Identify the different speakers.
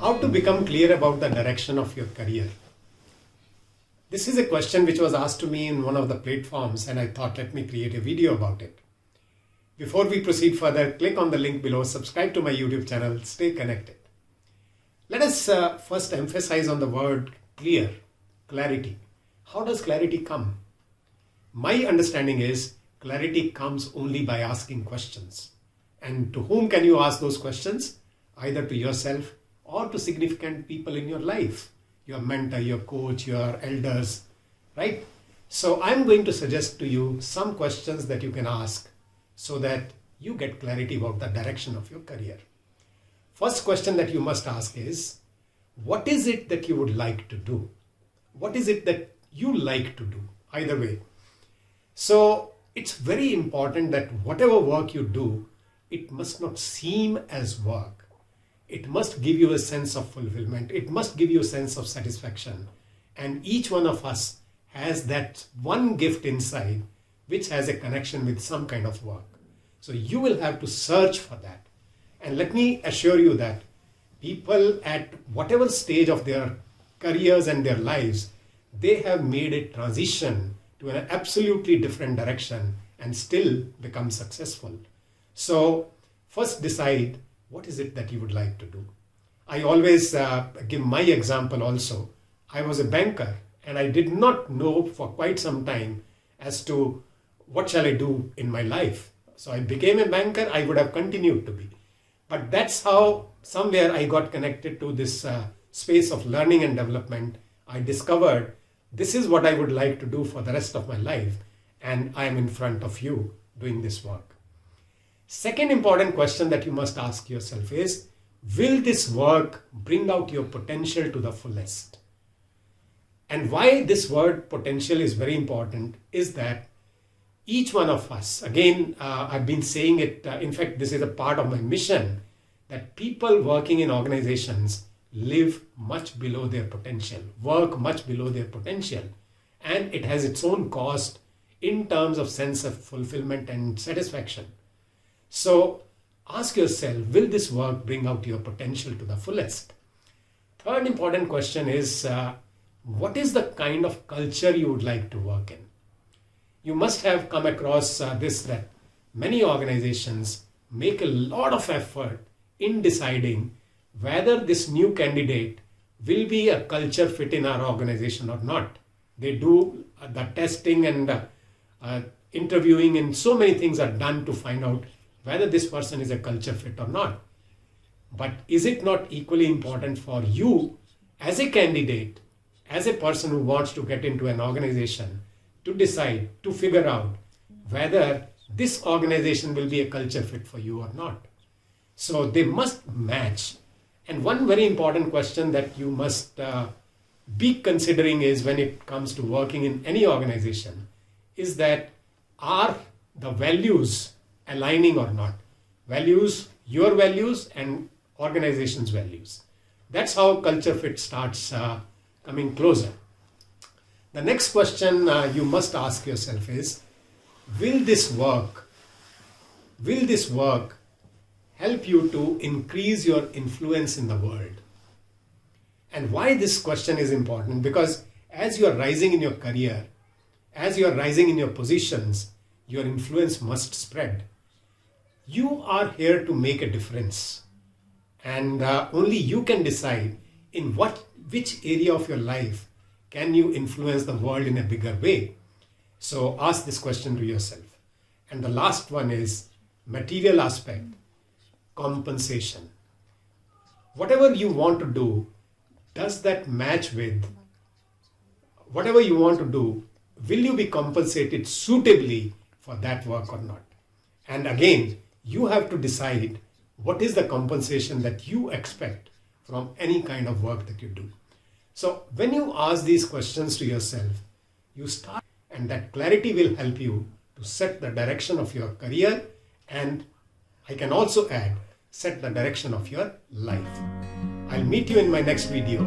Speaker 1: How to become clear about the direction of your career? This is a question which was asked to me in one of the platforms, and I thought, let me create a video about it. Before we proceed further, click on the link below, subscribe to my YouTube channel, stay connected. Let us first emphasize on the word clear, clarity. How does clarity come? My understanding is clarity comes only by asking questions. And to whom can you ask those questions? Either to yourself or to significant people in your life, your mentor, your coach, your elders, right? So I'm going to suggest to you some questions that you can ask so that you get clarity about the direction of your career. First question that you must ask is, what is it that you would like to do? What is it that you like to do? Either way. So it's very important that whatever work you do, it must not seem as work. It must give you a sense of fulfillment. It must give you a sense of satisfaction. And each one of us has that one gift inside which has a connection with some kind of work. So you will have to search for that. And let me assure you that people at whatever stage of their careers and their lives, they have made a transition to an absolutely different direction and still become successful. So first decide, what is it that you would like to do? I always give my example also. I was a banker and I did not know for quite some time as to what shall I do in my life. So I became a banker, I would have continued to be. But that's how somewhere I got connected to this space of learning and development. I discovered this is what I would like to do for the rest of my life. And I am in front of you doing this work. Second important question that you must ask yourself is, will this work bring out your potential to the fullest? And why this word potential is very important is that each one of us, again, I've been saying it, in fact, this is a part of my mission, that people working in organizations live much below their potential, work much below their potential. And it has its own cost in terms of sense of fulfillment and satisfaction. So ask yourself, will this work bring out your potential to the fullest? Third important question is, what is the kind of culture you would like to work in? You must have come across this, that many organizations make a lot of effort in deciding whether this new candidate will be a culture fit in our organization or not. They do the testing and interviewing, and so many things are done to find out whether this person is a culture fit or not. But is it not equally important for you as a candidate, as a person who wants to get into an organization, to decide, to figure out whether this organization will be a culture fit for you or not? So they must match. And one very important question that you must be considering is, when it comes to working in any organization, is that are the values aligning or not? Values, your values and organization's values. That's how culture fit starts coming closer. The next question you must ask yourself is, will this work help you to increase your influence in the world? And why this question is important? Because as you are rising in your career, as you are rising in your positions, your influence must spread. You are here to make a difference. And only you can decide in which area of your life can you influence the world in a bigger way. So ask this question to yourself. And the last one is material aspect, compensation. Whatever you want to do, does that match with whatever you want to do? Will you be compensated suitably for that work or not? And again, you have to decide what is the compensation that you expect from any kind of work that you do. So when you ask these questions to yourself, you start, and that clarity will help you to set the direction of your career, and I can also add, set the direction of your life. I'll meet you in my next video.